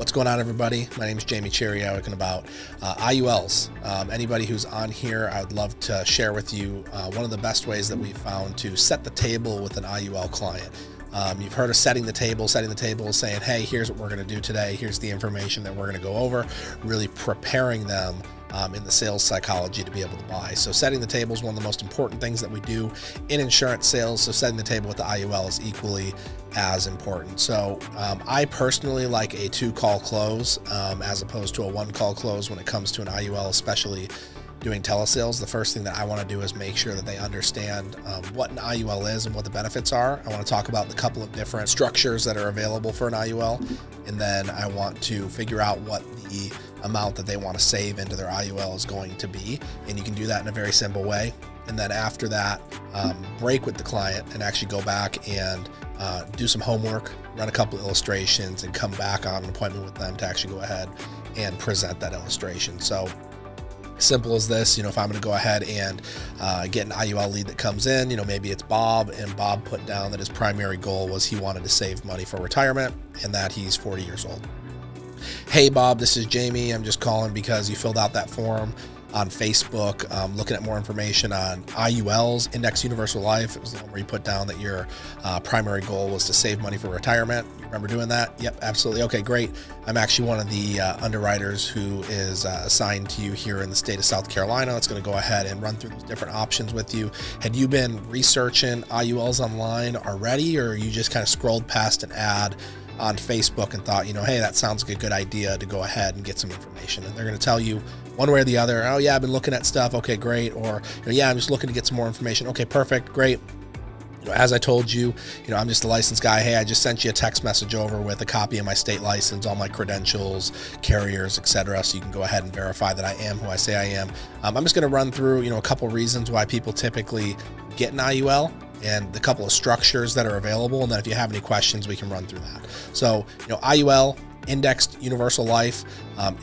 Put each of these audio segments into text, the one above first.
What's going on, everybody? My name is Jamie Cherry, talking about IULs. Anybody who's on here, I would love to share with you one of the best ways that we've found to set the table with an IUL client. You've heard of setting the table saying, hey, here's what we're going to do today. Here's the information that we're going to go over, really preparing them in the sales psychology to be able to buy. So setting the table is one of the most important things that we do in insurance sales. So setting the table with the IUL is equally as important. So I personally like a 2-call close as opposed to a 1-call close when it comes to an IUL, especially doing telesales. The first thing that I want to do is make sure that they understand what an IUL is and what the benefits are. I want to talk about the couple of different structures that are available for an IUL, and then I want to figure out what the amount that they want to save into their IUL is going to be, and you can do that in a very simple way. And then after that, break with the client and actually go back and do some homework, run a couple of illustrations, and come back on an appointment with them to actually go ahead and present that illustration. So simple as this, if I'm going to go ahead and get an IUL lead that comes in, maybe it's Bob, and Bob put down that his primary goal was he wanted to save money for retirement and that he's 40 years old. Hey, Bob, this is Jamie. I'm just calling because you filled out that form on Facebook, looking at more information on IULs, Index Universal Life. It was the one where you put down that your primary goal was to save money for retirement. You remember doing that? Yep, absolutely. Okay, great. I'm actually one of the underwriters who is assigned to you here in the state of South Carolina. That's going to go ahead and run through those different options with you. Had you been researching IULs online already, or you just kind of scrolled past an ad on Facebook and thought, hey, that sounds like a good idea to go ahead and get some information? And they're going to tell you one way or the other, oh yeah, I've been looking at stuff. Okay, great. Or, yeah, I'm just looking to get some more information. Okay, perfect. Great. As I told you, I'm just a licensed guy. Hey, I just sent you a text message over with a copy of my state license, all my credentials, carriers, etc. So you can go ahead and verify that I am who I say I am. I'm just going to run through, a couple reasons why people typically get an IUL and the couple of structures that are available. And then if you have any questions, we can run through that. So, IUL, Indexed Universal Life,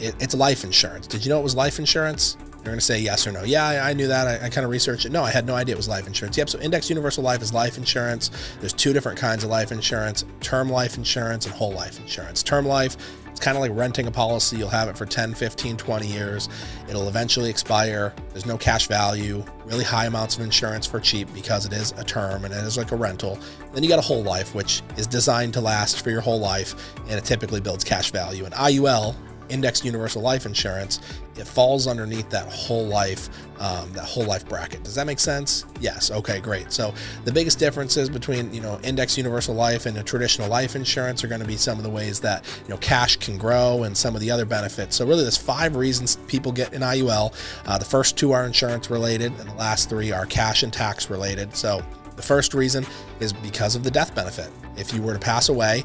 it's life insurance. Did you know it was life insurance? You're going to say yes or no. Yeah, I knew that. I kind of researched it. No, I had no idea it was life insurance. Yep, so Indexed Universal Life is life insurance. There's 2 different kinds of life insurance: term life insurance and whole life insurance. Term life, it's kind of like renting a policy. You'll have it for 10, 15, 20 years. It'll eventually expire. There's no cash value, really high amounts of insurance for cheap because it is a term and it is like a rental. Then you got a whole life, which is designed to last for your whole life, and it typically builds cash value. And IUL, Indexed Universal Life Insurance, it falls underneath that whole life bracket. Does that make sense? Yes. Okay, great. So the biggest differences between, Indexed Universal Life and a traditional life insurance are going to be some of the ways that, cash can grow and some of the other benefits. So really there's 5 reasons people get an IUL. The first 2 are insurance related, and the last 3 are cash and tax related. So the first reason is because of the death benefit. If you were to pass away,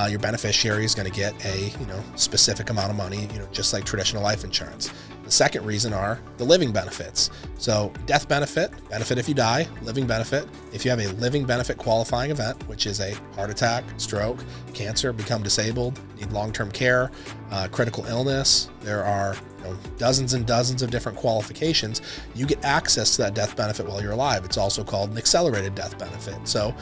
your beneficiary is going to get a specific amount of money, just like traditional life insurance. The second reason are the living benefits. So death benefit if you die; living benefit if you have a living benefit qualifying event, which is a heart attack, stroke, cancer, become disabled, need long-term care, critical illness. There are dozens and dozens of different qualifications. You get access to that death benefit while you're alive. It's also called an accelerated death benefit. So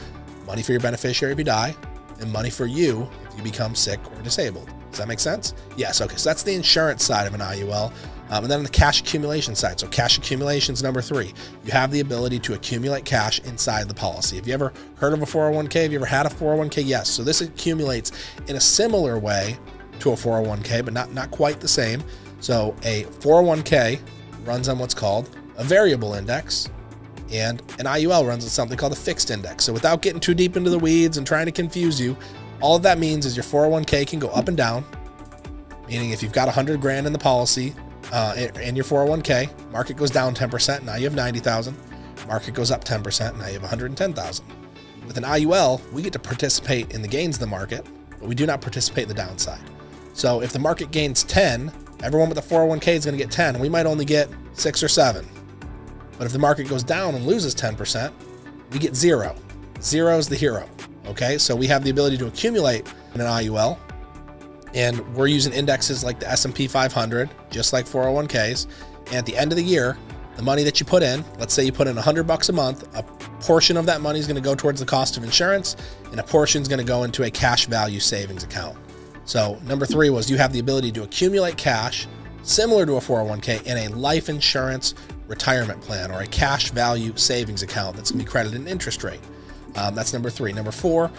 money for your beneficiary if you die, and money for you if you become sick or disabled. Does that make sense? Yes. Okay. So that's the insurance side of an IUL. And then on the cash accumulation side. So cash accumulation is number 3. You have the ability to accumulate cash inside the policy. Have you ever heard of a 401k? Have you ever had a 401k? Yes. So this accumulates in a similar way to a 401k, but not quite the same. So a 401k runs on what's called a variable index, and an IUL runs on something called a fixed index. So without getting too deep into the weeds and trying to confuse you, all of that means is your 401k can go up and down, meaning if you've got $100,000 in the policy in your 401k, market goes down 10%, now you have $90,000. Market goes up 10%, now you have $110,000. With an IUL, we get to participate in the gains of the market, but we do not participate in the downside. So if the market gains 10, everyone with the 401k is going to get 10. We might only get 6 or 7. But if the market goes down and loses 10%, we get 0. 0 is the hero. Okay, so we have the ability to accumulate in an IUL, and we're using indexes like the S&P 500, just like 401ks. And at the end of the year, the money that you put in, let's say you put in $100 a month, a portion of that money is going to go towards the cost of insurance, and a portion is going to go into a cash value savings account. So number 3 was you have the ability to accumulate cash similar to a 401k in a life insurance retirement plan or a cash value savings account that's going to be credited an interest rate. That's number 3. Number 4,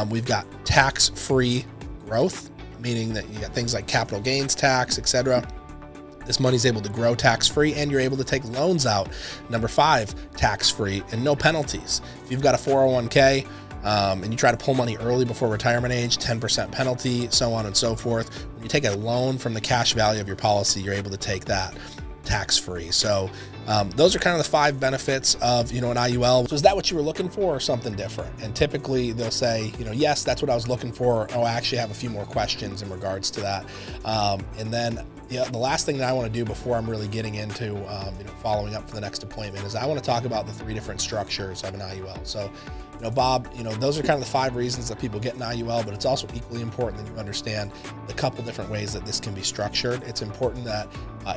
we've got tax-free growth, meaning that you got things like capital gains tax, etc. This money's able to grow tax-free, and you're able to take loans out. Number 5, tax-free and no penalties. If you've got a 401k and you try to pull money early before retirement age, 10% penalty, so on and so forth. When you take a loan from the cash value of your policy, you're able to take that tax-free. So those are kind of the 5 benefits of, an IUL. So is that what you were looking for or something different? And typically they'll say, yes, that's what I was looking for. Oh, I actually have a few more questions in regards to that. And then the last thing that I want to do before I'm really getting into, following up for the next appointment is I want to talk about the 3 different structures of an IUL. So, Bob, those are kind of the 5 reasons that people get an IUL, but it's also equally important that you understand the couple different ways that this can be structured. It's important that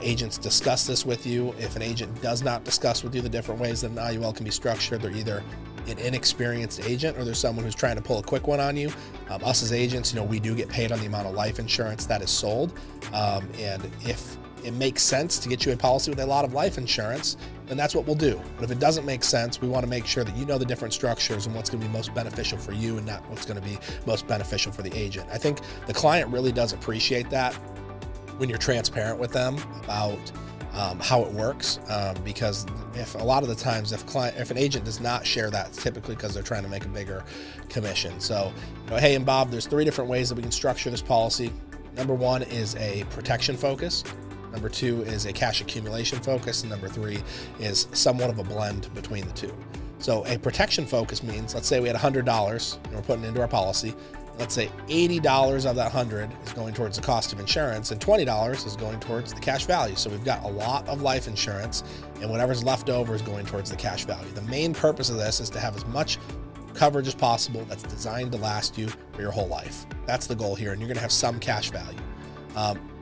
agents discuss this with you. If an agent does not discuss with you the different ways that an IUL can be structured, they're either an inexperienced agent or there's someone who's trying to pull a quick one on you. Us as agents, we do get paid on the amount of life insurance that is sold. And if it makes sense to get you a policy with a lot of life insurance, then that's what we'll do. But if it doesn't make sense, we want to make sure that you know the different structures and what's going to be most beneficial for you and not what's going to be most beneficial for the agent. I think the client really does appreciate that when you're transparent with them about how it works, because if a lot of the times if an agent does not share that, it's typically because they're trying to make a bigger commission. So, hey, and Bob, there's 3 different ways that we can structure this policy. Number 1 is a protection focus. Number 2 is a cash accumulation focus. And number 3 is somewhat of a blend between the 2. So a protection focus means, let's say we had $100 and we're putting into our policy. Let's say $80 of that 100 is going towards the cost of insurance and $20 is going towards the cash value. So we've got a lot of life insurance and whatever's left over is going towards the cash value. The main purpose of this is to have as much coverage as possible that's designed to last you for your whole life. That's the goal here, and you're going to have some cash value.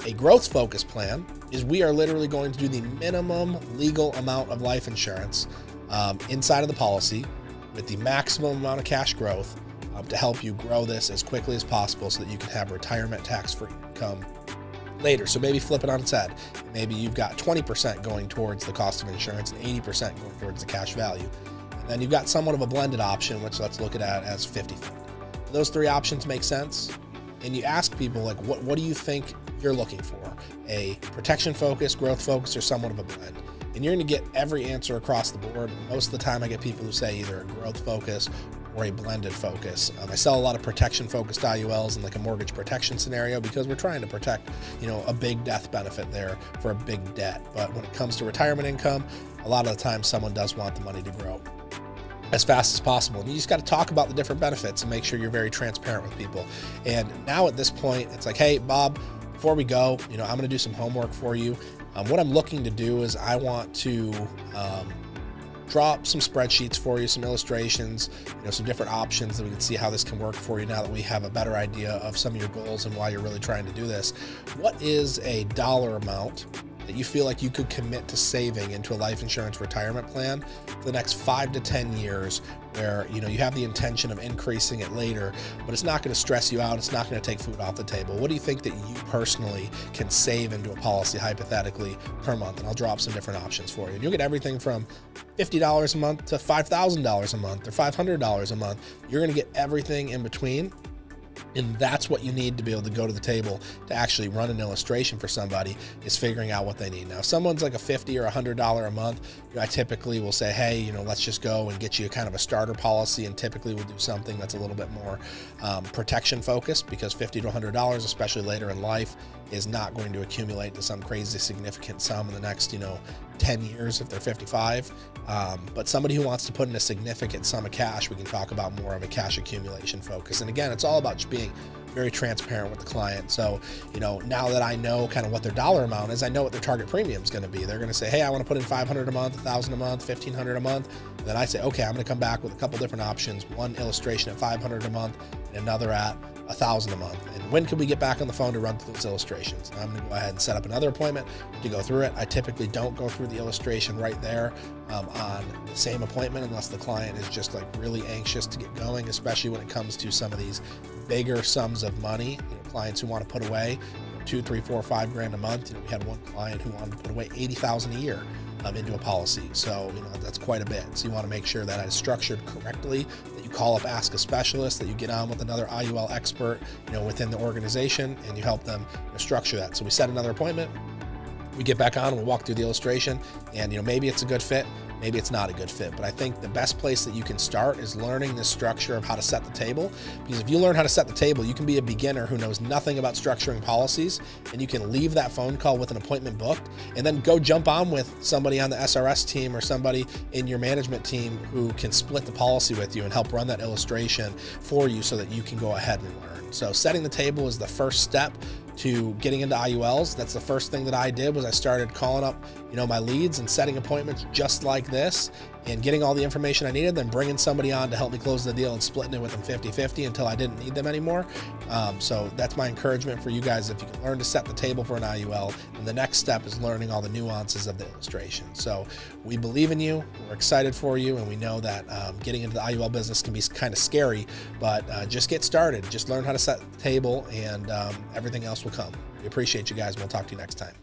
A growth focus plan is we are literally going to do the minimum legal amount of life insurance inside of the policy with the maximum amount of cash growth to help you grow this as quickly as possible so that you can have retirement tax-free income later. So maybe flip it on its head. Maybe you've got 20% going towards the cost of insurance and 80% going towards the cash value. And then you've got somewhat of a blended option, which let's look at as 50-50. Those 3 options make sense. And you ask people, like, what do you think you're looking for? A protection focus, growth focus, or somewhat of a blend? And you're going to get every answer across the board. Most of the time I get people who say either a growth focus or a blended focus. I sell a lot of protection focused IULs in like a mortgage protection scenario because we're trying to protect, a big death benefit there for a big debt. But when it comes to retirement income, a lot of the time someone does want the money to grow as fast as possible. And you just got to talk about the different benefits and make sure you're very transparent with people. And now at this point, it's like, hey, Bob, before we go, I'm going to do some homework for you. What I'm looking to do is I want to draw up some spreadsheets for you, some illustrations, some different options that we can see how this can work for you now that we have a better idea of some of your goals and why you're really trying to do this. What is a dollar amount that you feel like you could commit to saving into a life insurance retirement plan for the next 5 to 10 years where, you have the intention of increasing it later, but it's not going to stress you out. It's not going to take food off the table. What do you think that you personally can save into a policy hypothetically per month? And I'll draw up some different options for you. And you'll get everything from $50 a month to $5,000 a month or $500 a month. You're going to get everything in between. And that's what you need to be able to go to the table to actually run an illustration for somebody, is figuring out what they need. Now, if someone's like a $50 or $100 a month, I typically will say, hey, let's just go and get you kind of a starter policy. And typically we'll do something that's a little bit more protection focused, because $50 to $100, especially later in life, is not going to accumulate to some crazy significant sum in the next, 10 years if they're 55. But somebody who wants to put in a significant sum of cash, we can talk about more of a cash accumulation focus. And again, it's all about just being very transparent with the client. So, now that I know kind of what their dollar amount is, I know what their target premium is going to be. They're going to say, hey, I want to put in $500 a month, $1,000 a month, $1,500 a month. And then I say, okay, I'm going to come back with a couple different options, one illustration at $500 a month and another at $1,000 a month. And when can we get back on the phone to run through those illustrations? And I'm going to go ahead and set up another appointment to go through it. I typically don't go through the illustration right there on the same appointment unless the client is just like really anxious to get going, especially when it comes to some of these bigger sums of money, clients who want to put away 2, 3, 4, 5 grand a month. We had one client who wanted to put away $80,000 a year into a policy. So, that's quite a bit. So you want to make sure that it's structured correctly, that you call up, ask a specialist, that you get on with another IUL expert, within the organization, and you help them structure that. So we set another appointment, we get back on, we walk through the illustration, and maybe it's a good fit, maybe it's not a good fit. But I think the best place that you can start is learning this structure of how to set the table. Because if you learn how to set the table, you can be a beginner who knows nothing about structuring policies, and you can leave that phone call with an appointment booked and then go jump on with somebody on the SRS team or somebody in your management team who can split the policy with you and help run that illustration for you so that you can go ahead and learn. So setting the table is the first step to getting into IULs. That's the first thing that I did, was I started calling up, my leads and setting appointments just like this and getting all the information I needed, then bringing somebody on to help me close the deal and splitting it with them 50-50 until I didn't need them anymore. So that's my encouragement for you guys. If you can learn to set the table for an IUL, then the next step is learning all the nuances of the illustration. So we believe in you, we're excited for you, and we know that getting into the IUL business can be kind of scary, but just get started. Just learn how to set the table, and everything else will come. We appreciate you guys, and we'll talk to you next time.